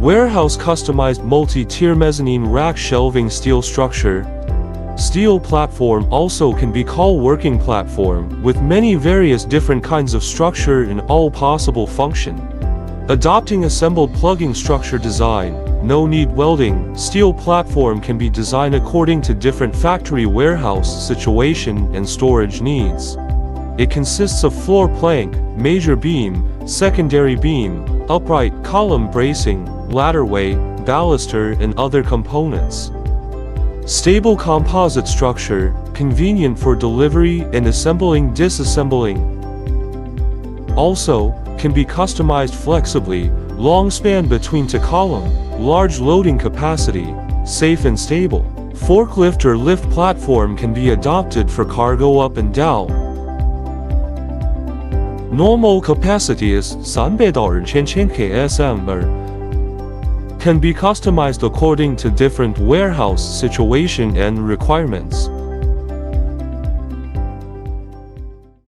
Warehouse customized multi-tier mezzanine rack shelving steel structure. Steel platform also can be called working platform, with many various different kinds of structure in all possible function. Adopting assembled plugging structure design. No need welding. Steel platform can be designed according to different factory warehouse situation and storage needs. It consists of floor plank, major beam, secondary beam, upright column bracing, ladderway, baluster and other components. Stable composite structure, convenient for delivery and assembling disassembling. Also, can be customized flexibly, long span between to column, large loading capacity, safe and stable. Forklift or lift platform can be adopted for cargo up and down. Normal capacity is 300到2000 kg/. Can be customized according to different warehouse situation and requirements.